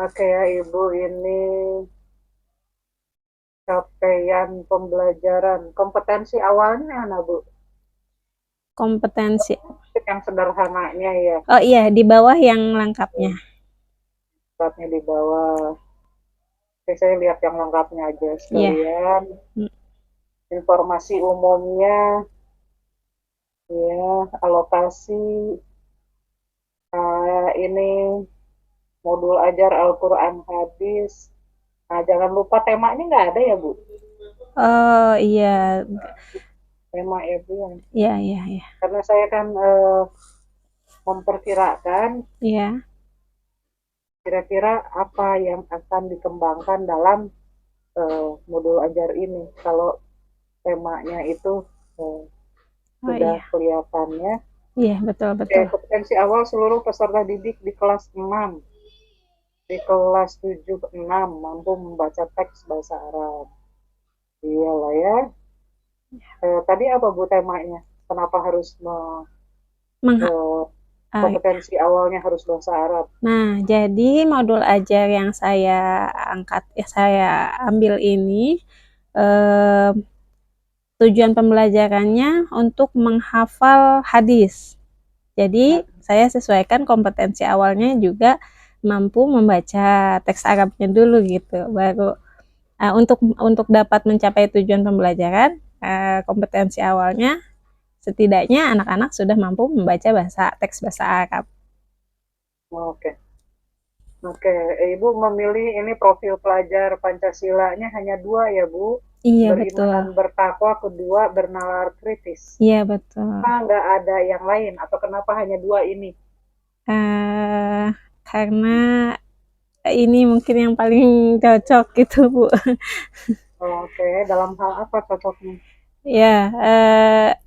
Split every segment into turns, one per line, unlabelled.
Oke ya Ibu, ini capaian pembelajaran. Kompetensi awalnya mana Bu?
Kompetensi.
Yang sederhananya ya,
Oh iya, di bawah yang lengkapnya.
lengkapnya di bawah. Oke, saya lihat yang lengkapnya aja
Iya.
sekalian.
Mm.
Informasi umumnya, ya, alokasi, ini modul ajar Al-Quran hadis. Nah, jangan lupa temanya nggak ada ya Bu?
Oh iya,
Tema ya Bu.
iya, iya, iya.
Karena saya kan memperkirakan
Iya.
kira-kira apa yang akan dikembangkan dalam modul ajar ini. Kalau temanya itu eh,
Oh
sudah
iya.
kelihatannya.
Iya, betul,
Oke,
betul.
kompetensi awal seluruh peserta didik di kelas 6, di kelas 7 6 mampu membaca teks bahasa Arab. Iyalah ya. Tadi apa Bu temanya? Kenapa harus
Mengha
eh,
ah,
kompetensi awalnya harus bahasa Arab?
nah, jadi modul ajar yang saya angkat, saya ambil ini, eh, tujuan pembelajarannya untuk menghafal hadis. Jadi, saya sesuaikan kompetensi awalnya juga mampu membaca teks Arabnya dulu gitu, baru untuk dapat mencapai tujuan pembelajaran, kompetensi awalnya setidaknya anak-anak sudah mampu membaca teks bahasa Arab.
Oke. Oke, Ibu memilih ini profil pelajar Pancasilanya hanya dua ya, Bu.
Iya,
Beriman dan
betul.
bertakwa, kedua bernalar kritis.
Iya, betul.
Kenapa nggak ada yang lain atau kenapa hanya dua ini?
Eh, karena ini mungkin yang paling cocok gitu, Bu.
Oke, dalam hal apa cocoknya?
Ya,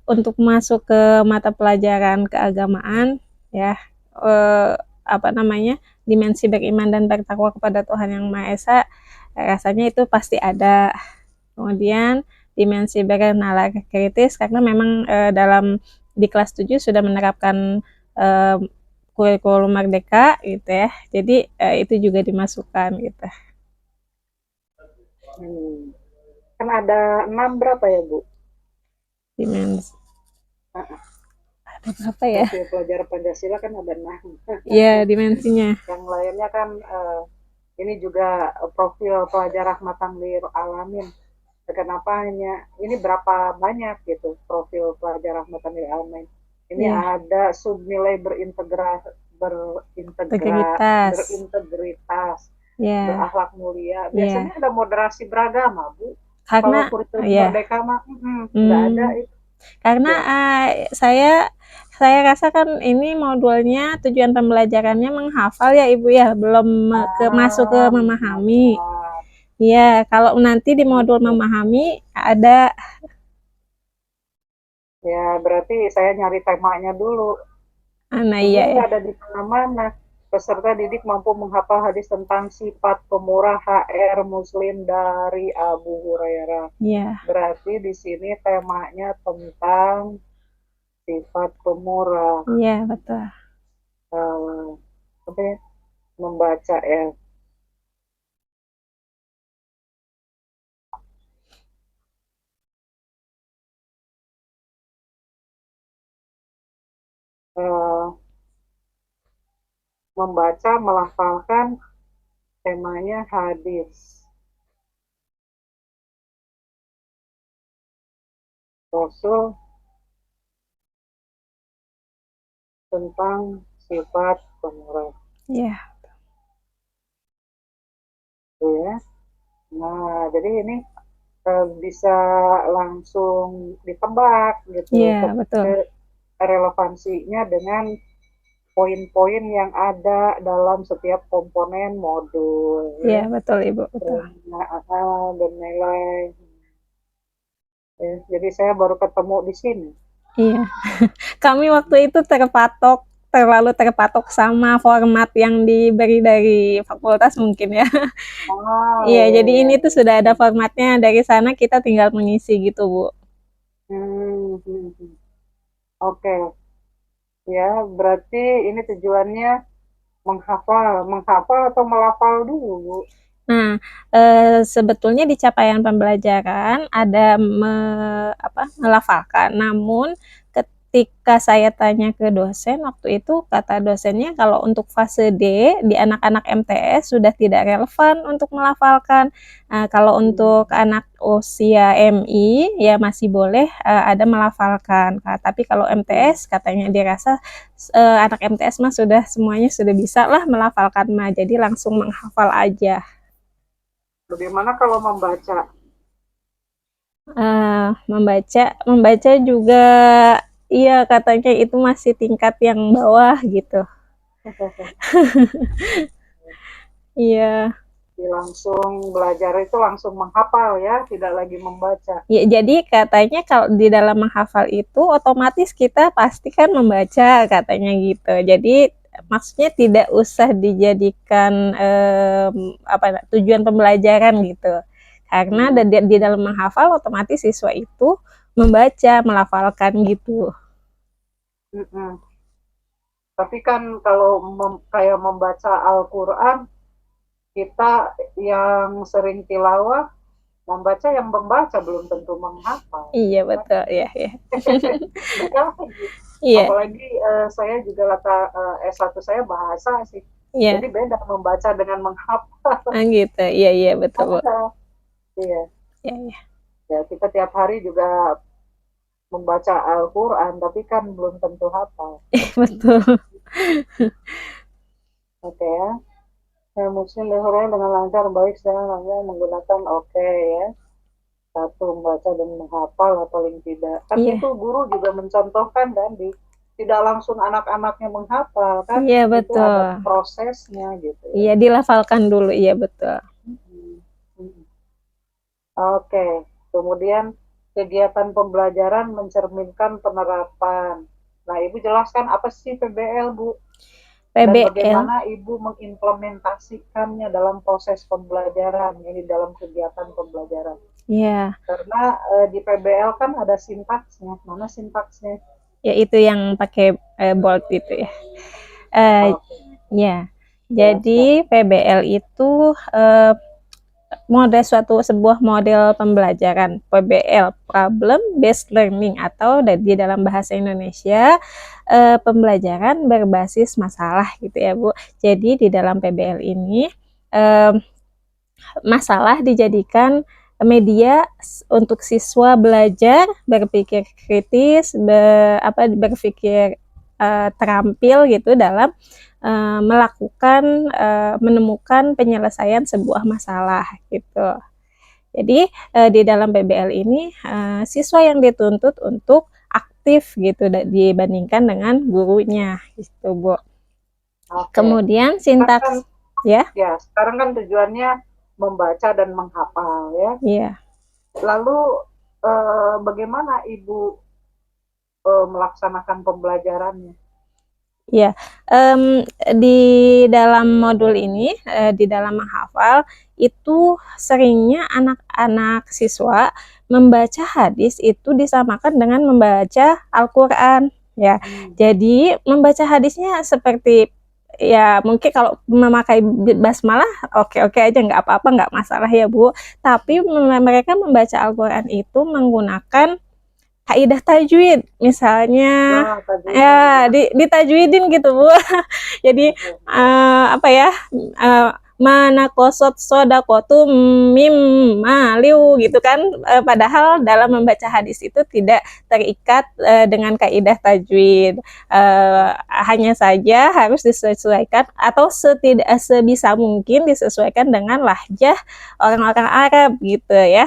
untuk masuk ke mata pelajaran keagamaan, ya, eh, apa namanya, dimensi beriman dan bertakwa kepada Tuhan Yang Maha Esa, rasanya itu pasti ada. Kemudian dimensi bernalar kritis karena memang dalam di kelas 7 sudah menerapkan eh, kurikulum merdeka gitu ya. Jadi itu juga dimasukkan gitu.
Hmm. Kan ada 6 berapa ya, Bu?
Dimensi
Nah,
apa ya?
profil pelajar Pancasila kan ada 6.
Ya, dimensinya.
Yang lainnya kan ini juga profil pelajar rahmatan lil alamin. Kenapa hanya ini berapa banyak gitu profil pelajar rahmatan lil alamin? Ini
Ya,
ada subnilai
integritas.
berintegritas,
Ya,
berakhlak mulia. Biasanya
ya.
ada moderasi beragama, Bu. Kalau
Karena
kurikulum
ya,
merdeka mah nggak ada
hmm,
itu.
karena
Ya.
saya rasa kan ini modulnya tujuan pembelajarannya menghafal ya Ibu ya, belum masuk ke memahami.
Mantap.
Iya, kalau nanti di modul
Oke.
memahami ada.
Ya, berarti saya nyari temanya dulu.
Nah
Ibu
iya ya.
nggak ada di mana-mana. Peserta didik mampu menghafal hadis tentang sifat pemurah HR Muslim dari Abu Hurairah.
Iya,
Berarti di sini temanya tentang sifat pemurah.
iya betul.
Apa ya? Membaca ya. Eh, membaca, melafalkan temanya hadis. Rasul tentang sifat pemurah.
Iya,
Gitu ya. Nah, jadi ini bisa langsung ditebak gitu
iya betul.
relevansinya dengan poin-poin yang ada dalam setiap komponen modul
Iya
ya
betul Ibu, betul.
dan nilai ya. Jadi saya baru ketemu di sini.
Iya. Kami waktu itu terlalu terpatok sama format yang diberi dari fakultas mungkin ya.
Oh
Iya,
iya
jadi
iya.
ini tuh sudah ada formatnya, dari sana kita tinggal mengisi gitu, Bu.
Oke ya berarti ini tujuannya menghafal atau melafal dulu, Bu?
Nah, sebetulnya di capaian pembelajaran ada melafalkan, namun ketika saya tanya ke dosen waktu itu, kata dosennya kalau untuk fase D di anak-anak MTS sudah tidak relevan untuk melafalkan. Kalau untuk anak usia MI ya masih boleh ada melafalkan. Tapi kalau MTS katanya dirasa anak MTS mah sudah semuanya sudah bisa lah melafalkan mah, jadi langsung menghafal aja.
Bagaimana kalau membaca?
Membaca juga iya katanya itu masih tingkat yang bawah gitu. Iya.
Langsung belajar itu langsung menghafal ya, tidak lagi membaca.
Ya, jadi katanya kalau di dalam menghafal itu otomatis kita pasti kan membaca katanya gitu. Jadi maksudnya tidak usah dijadikan tujuan pembelajaran gitu. Karena di dalam menghafal otomatis siswa itu membaca, melafalkan gitu.
Tapi kan kalau kayak membaca Al-Quran, kita yang sering tilawah, membaca yang membaca belum tentu menghafal.
Iya betul, ya.
Iya. Apalagi saya juga S1 saya bahasa sih.
Iya.
Jadi beda membaca dengan menghafal.
Gitu, iya betul.
Iya.
Iya.
Ya, kita tiap hari juga membaca Al-Quran, tapi kan belum tentu hafal.
Betul.
Oke ya. Muslim dengan lancar, baik sedang menggunakan ya. Satu, membaca dan menghafal paling tidak. Kan itu guru juga mencontohkan dan tidak langsung anak-anaknya menghafal kan.
Iya betul.
Itu ada prosesnya gitu ya.
Iya dilafalkan dulu, iya betul.
Oke. Kemudian kegiatan pembelajaran mencerminkan penerapan. Nah, Ibu jelaskan apa sih PBL, Bu? Dan bagaimana Ibu mengimplementasikannya dalam proses pembelajaran, ini dalam kegiatan pembelajaran.
Iya.
Karena di PBL kan ada sintaksnya. Mana sintaksnya?
Ya itu yang pakai bold itu ya. Ya. Jadi PBL itu sebuah model pembelajaran, PBL, Problem Based Learning, atau di dalam bahasa Indonesia pembelajaran berbasis masalah gitu ya Bu. Jadi di dalam PBL ini masalah dijadikan media untuk siswa belajar berpikir kritis, berpikir terampil gitu dalam menemukan penyelesaian sebuah masalah gitu. Jadi di dalam PBL ini siswa yang dituntut untuk aktif gitu dibandingkan dengan gurunya gitu Bu. Kemudian sintaks
ya. Sekarang kan tujuannya membaca dan menghafal ya.
Iya.
Lalu bagaimana Ibu melaksanakan pembelajarannya?
Ya, di dalam modul ini, di dalam menghafal, itu seringnya anak-anak siswa membaca hadis itu disamakan dengan membaca Al-Quran, ya. Jadi, membaca hadisnya seperti, ya mungkin kalau memakai basmalah, oke-oke aja, nggak apa-apa, nggak masalah ya Bu. Tapi mereka membaca Al-Quran itu menggunakan kaidah tajwid misalnya ya ditajwidin gitu Bu. Jadi mana kosot sodakotu mim maliu gitu kan, padahal dalam membaca hadis itu tidak terikat dengan kaidah tajwid, hanya saja harus disesuaikan atau sebisa mungkin disesuaikan dengan lahjah orang-orang Arab gitu ya,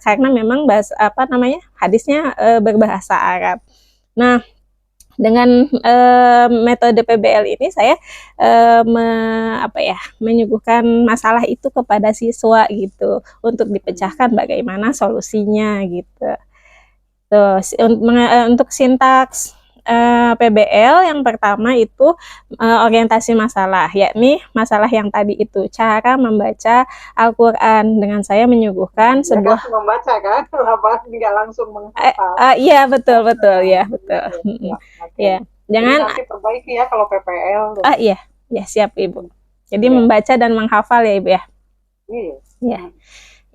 karena memang hadisnya berbahasa Arab. Nah, dengan metode PBL ini saya menyuguhkan masalah itu kepada siswa gitu untuk dipecahkan bagaimana solusinya gitu. Untuk sintaks PBL yang pertama itu orientasi masalah, yakni masalah yang tadi itu cara membaca Al-Quran dengan saya menyuguhkan sebuah
membaca kan, nggak langsung menghafal.
Iya betul ya betul. Ya jangan
nanti perbaiki ya kalau PPL.
Iya Ya, siap Ibu. Jadi
Ya.
membaca dan menghafal ya Ibu ya.
Iya.
Iya.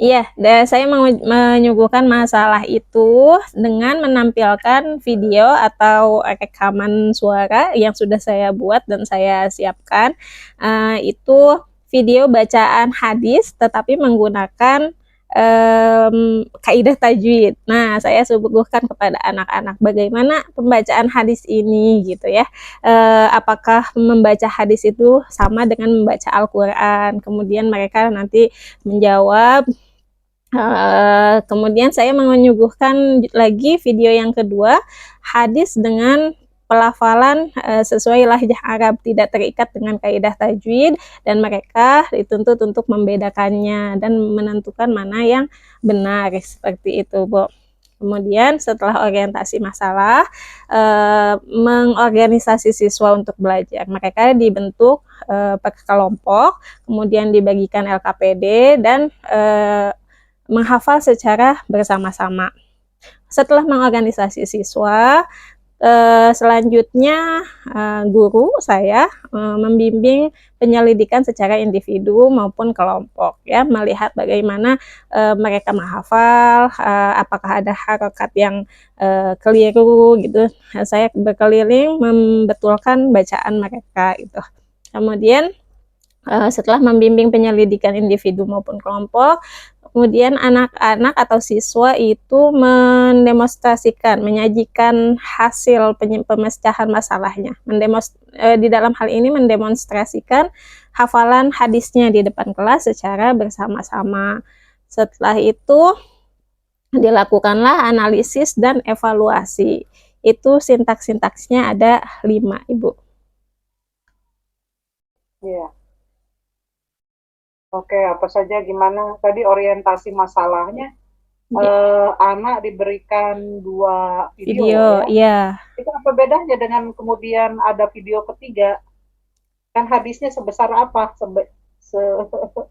Iya, dan saya mau menyuguhkan masalah itu dengan menampilkan video atau rekaman suara yang sudah saya buat dan saya siapkan. Itu video bacaan hadis tetapi menggunakan kaidah tajwid. Nah, saya suguhkan kepada anak-anak bagaimana pembacaan hadis ini gitu ya. Apakah membaca hadis itu sama dengan membaca Al-Quran? Kemudian mereka nanti menjawab. Kemudian saya menyuguhkan lagi video yang kedua, hadis dengan pelafalan sesuai lahjah Arab, tidak terikat dengan kaidah tajwid, dan mereka dituntut untuk membedakannya dan menentukan mana yang benar, seperti itu Bu. Kemudian setelah orientasi masalah, mengorganisasi siswa untuk belajar. Mereka dibentuk per kelompok, kemudian dibagikan LKPD dan menghafal secara bersama-sama. Setelah mengorganisasi siswa, selanjutnya guru saya membimbing penyelidikan secara individu maupun kelompok ya, melihat bagaimana mereka menghafal, apakah ada harokat yang keliru gitu. Saya berkeliling membetulkan bacaan mereka itu. Kemudian setelah membimbing penyelidikan individu maupun kelompok, kemudian anak-anak atau siswa itu mendemonstrasikan, menyajikan hasil pemecahan masalahnya. Di dalam hal ini mendemonstrasikan hafalan hadisnya di depan kelas secara bersama-sama. Setelah itu dilakukanlah analisis dan evaluasi. Itu sintaks-sintaksnya ada 5, Ibu.
Iya. Oke, apa saja gimana tadi orientasi masalahnya? Anak diberikan 2 video ya.
Iya.
Itu apa bedanya dengan kemudian ada video ketiga? Kan hadisnya sebesar apa?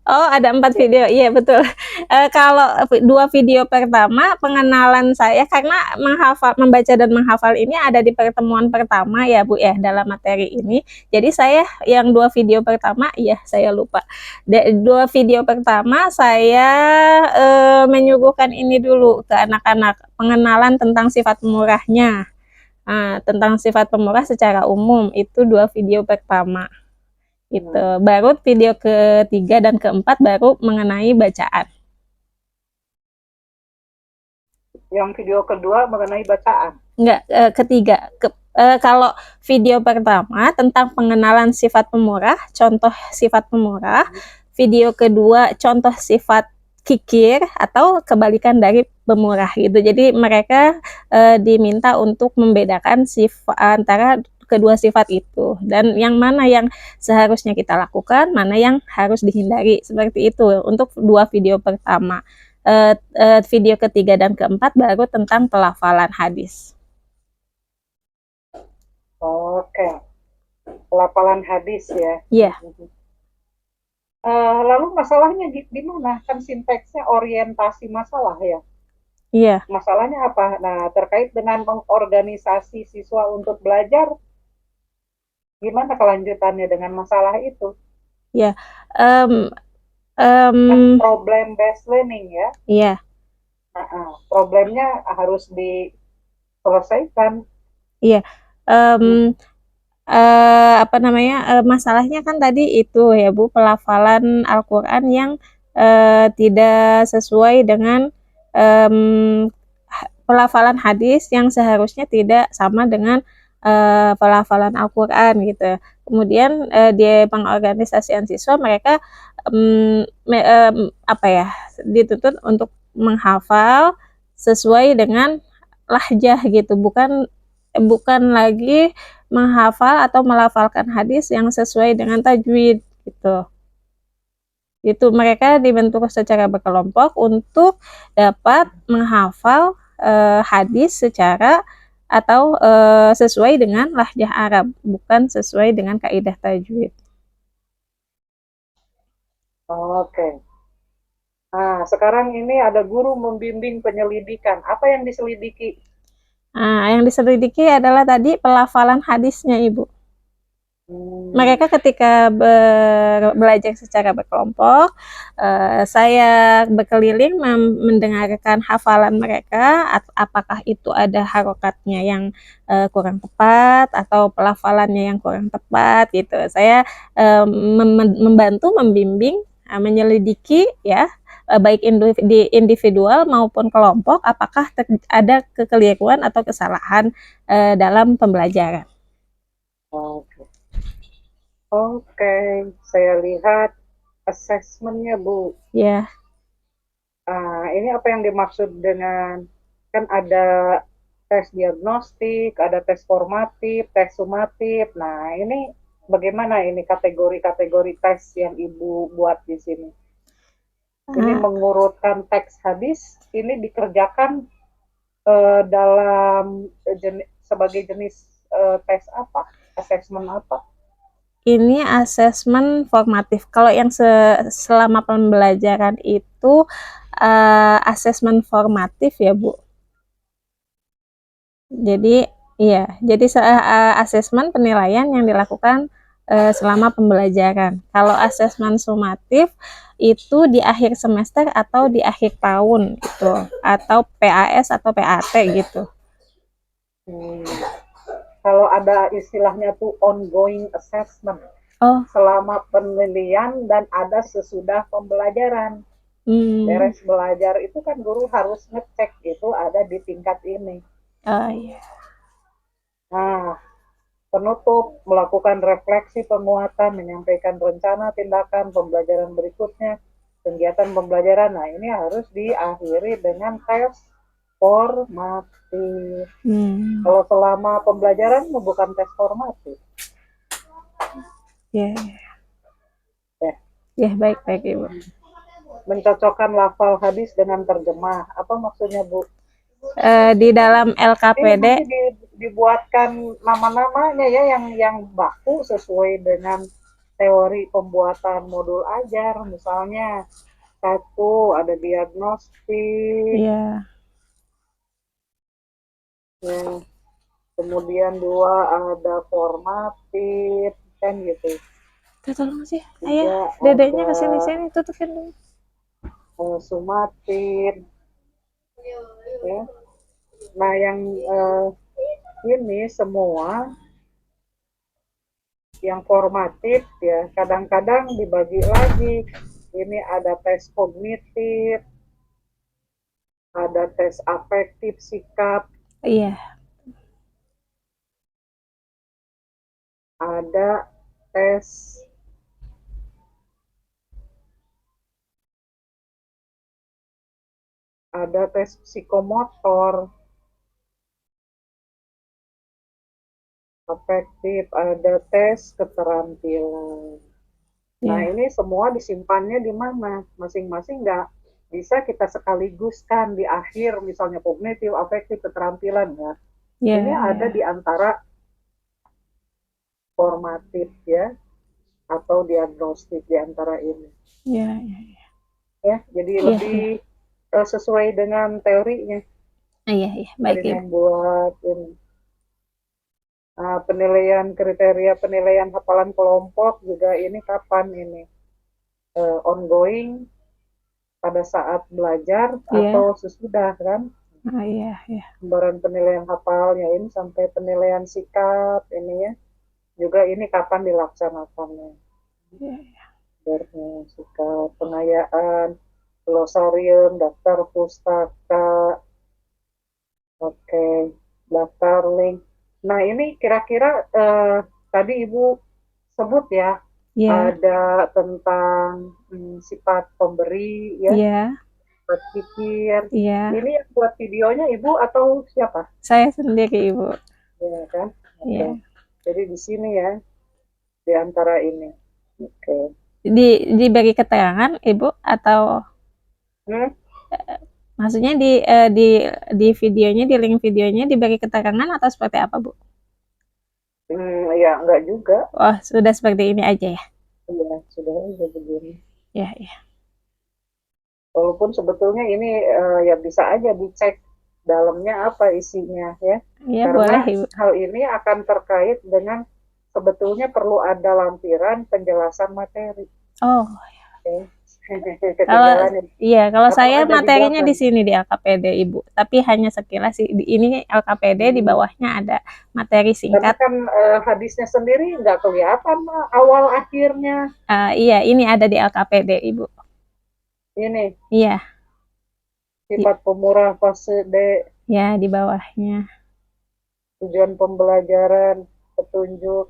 Oh, ada 4 video. Iya, betul. Kalau 2 video pertama pengenalan saya karena membaca dan menghafal ini ada di pertemuan pertama ya, Bu ya, dalam materi ini. Jadi saya yang 2 video pertama, ya saya lupa. 2 video pertama saya menyuguhkan ini dulu ke anak-anak, pengenalan tentang sifat pemurahnya. Tentang sifat pemurah secara umum itu 2 video pertama. Gitu. Baru video ketiga dan keempat baru mengenai bacaan.
Yang video kedua mengenai bacaan?
Enggak, ketiga. Kalau video pertama tentang pengenalan sifat pemurah, contoh sifat pemurah. Video kedua contoh sifat kikir atau kebalikan dari pemurah gitu. Jadi mereka diminta untuk membedakan sifat antara kedua sifat itu dan yang mana yang seharusnya kita lakukan, mana yang harus dihindari, seperti itu untuk 2 video pertama. Video ketiga dan keempat baru tentang pelafalan hadis.
Oke, pelafalan hadis ya.
Iya.
Lalu masalahnya di mana? Kan sinteksnya orientasi masalah ya.
Iya.
Masalahnya apa? Nah, terkait dengan mengorganisasi siswa untuk belajar, gimana kelanjutannya dengan masalah itu?
Ya,
problem based learning ya.
Iya.
Problemnya harus diselesaikan.
Iya. Masalahnya kan tadi itu ya Bu, pelafalan Al-Quran yang tidak sesuai dengan pelafalan hadis yang seharusnya tidak sama dengan pelafalan Al-Quran gitu. Kemudian di pengorganisasian siswa mereka dituntut untuk menghafal sesuai dengan lahjah gitu, bukan lagi menghafal atau melafalkan hadis yang sesuai dengan tajwid gitu. Itu mereka dibentuk secara berkelompok untuk dapat menghafal hadis secara atau sesuai dengan lahjah Arab, bukan sesuai dengan kaidah tajwid.
Oke. Nah, sekarang ini ada guru membimbing penyelidikan. Apa yang diselidiki?
Yang diselidiki adalah tadi pelafalan hadisnya, Ibu. Mereka ketika belajar secara berkelompok, saya berkeliling mendengarkan hafalan mereka, apakah itu ada harokatnya yang kurang tepat atau pelafalannya yang kurang tepat gitu. Saya membantu, membimbing, menyelidiki ya, baik individual maupun kelompok, apakah ada kekeliruan atau kesalahan dalam pembelajaran.
Oke. Oke, saya lihat asesmennya Bu.
Ya.
Ini apa yang dimaksud dengan, kan ada tes diagnostik, ada tes formatif, tes sumatif. Nah, ini bagaimana ini kategori-kategori tes yang Ibu buat di sini? Ini mengurutkan teks habis, ini dikerjakan dalam sebagai jenis tes apa? Asesmen apa?
Ini asesmen formatif. Kalau yang selama pembelajaran itu asesmen formatif ya, Bu. Jadi iya, jadi asesmen penilaian yang dilakukan selama pembelajaran. Kalau asesmen sumatif itu di akhir semester atau di akhir tahun gitu, atau PAS atau PAT gitu.
Kalau ada istilahnya tuh ongoing assessment. Selama penelitian dan ada sesudah pembelajaran. Beres belajar itu kan guru harus ngecek itu ada di tingkat ini.
Iya.
Nah, penutup melakukan refleksi penguatan, menyampaikan rencana tindakan pembelajaran berikutnya, kegiatan pembelajaran. Nah, ini harus diakhiri dengan tes formatif. Kalau selama pembelajaran bukan tes formatif.
Ya. Ya, baik Ibu.
Mencocokkan lafal hadis dengan terjemah. Apa maksudnya Bu?
Di dalam LKPD
dibuatkan nama-namanya ya yang baku sesuai dengan teori pembuatan modul ajar. Misalnya satu ada diagnostik,
ya.
Kemudian dua ada formatif, kan gitu.
Tolong sih, ayah, dedeknya kesini-sini, tutupin dulu.
Sumatif, ya. Nah yang ini semua yang formatif ya kadang-kadang dibagi lagi. Ini ada tes kognitif, ada tes afektif sikap,
iya,
ada tes psikomotor, afektif, ada tes keterampilan. Nah, ini semua disimpannya di mana? Masing-masing nggak bisa kita sekaliguskan di akhir, misalnya kognitif, afektif, keterampilan ya. Ini ada di antara formatif ya, atau diagnostik di antara ini. Ya, jadi lebih sesuai dengan teorinya.
Iya, baik
Ibu. Membuat ini. Penilaian kriteria penilaian hafalan kelompok juga ini kapan ini ongoing pada saat belajar atau sesudah kan?
Iya.
Gambaran penilaian hafalnya ini sampai penilaian sikap ini ya. Juga ini kapan dilaksanakannya? Sikap, pengayaan, glosarium, daftar pustaka, daftar link. Nah ini kira-kira tadi Ibu sebut ya, ada tentang sifat pemberi ya, sifat pikir. Ini yang buat videonya Ibu atau siapa?
Saya sendiri Ibu.
Ya kan? Jadi di sini ya, di antara ini.
Dibagi keterangan Ibu atau maksudnya di videonya, di link videonya dibagi keterangan atau seperti apa Bu?
Ya enggak juga.
Oh, sudah seperti ini aja ya?
Iya, sudah aja begini.
Ya.
Walaupun sebetulnya ini ya bisa aja dicek dalamnya apa isinya ya. Karena boleh, hal ini akan terkait dengan sebetulnya perlu ada lampiran penjelasan materi.
Oh,
Oke.
kalau
Ketinggalan ya.
iya, kalau
Atau
saya
ada di
materinya di
belakang.
sini di LKPD, Ibu. Tapi hanya sekilas sih. Ini LKPD di bawahnya ada materi
Karena
singkat.
kan hadisnya sendiri nggak kelihatan awal akhirnya.
Iya, ini ada di LKPD, Ibu.
Ini
Iya,
sifat pemurah fase D,
ya di bawahnya.
tujuan pembelajaran, petunjuk,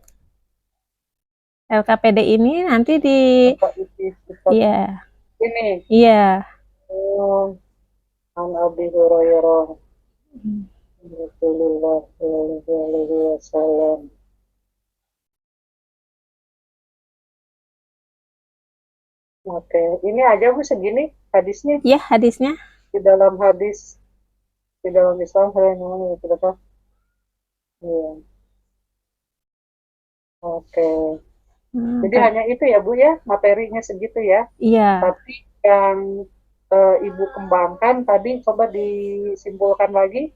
LKPD ini nanti di
apa isi sifat
iya,
ini.
iya.
Oh, an Abi Hurairah Rasulullah Shallallahu Alaihi Wasallam. Oke, ini aja Bu segini hadisnya.
Iya, hadisnya.
Di dalam hadis, di dalam Islam saya namanya berapa? Iya. Oke. Jadi
Kan.
hanya itu ya Bu ya, materinya segitu ya.
Iya,
Tapi yang Ibu kembangkan tadi coba disimpulkan lagi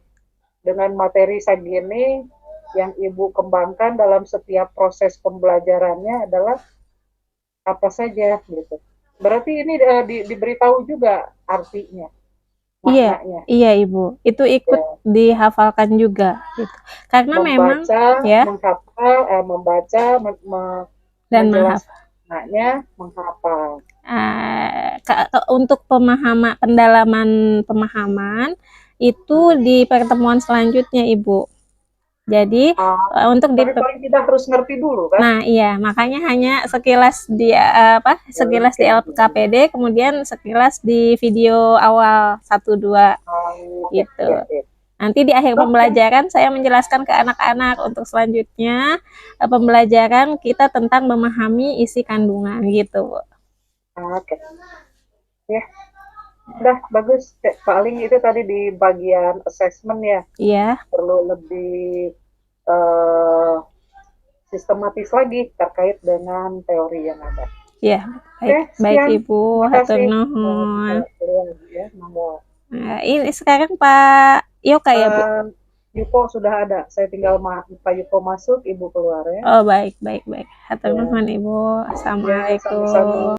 dengan materi segini yang Ibu kembangkan dalam setiap proses pembelajarannya adalah apa saja gitu. Berarti ini diberitahu juga artinya,
iya,
maknanya.
iya Ibu. Itu ikut
Ya.
dihafalkan juga gitu. Karena memang
Membaca,
ya
menghafal, membaca,
dan
menjelaskan
menghafal.
maknanya, menghafal.
Untuk pendalaman pemahaman itu di pertemuan selanjutnya, Ibu. Jadi
Ah,
untuk di
tapi paling tidak harus ngerti dulu kan?
Nah, iya, makanya hanya sekilas di sekilas di
Oke.
LKPD, kemudian sekilas di video awal 1 2
Oke,
gitu.
ya, ya.
Nanti di akhir pembelajaran saya menjelaskan ke anak-anak untuk selanjutnya pembelajaran kita tentang memahami isi kandungan gitu, Bu.
Oke. Ya, udah bagus. Paling itu tadi di bagian assessment ya,
Iya,
perlu lebih eh, sistematis lagi terkait dengan teori yang ada.
iya,
Oke,
baik, baik
sekian.
Ibu,
Terima
hatur
kasih.
nuhun.
Ya, monggo.
Nah, ini sekarang Pak Yoka ya, Bu?
Yuko sudah ada. Saya tinggal Pak Yuko masuk, Ibu keluar ya.
Oh, baik, baik, baik. Hatur
Ya,
nuhun Ibu.
ya,
Assalamualaikum.
sama-sama.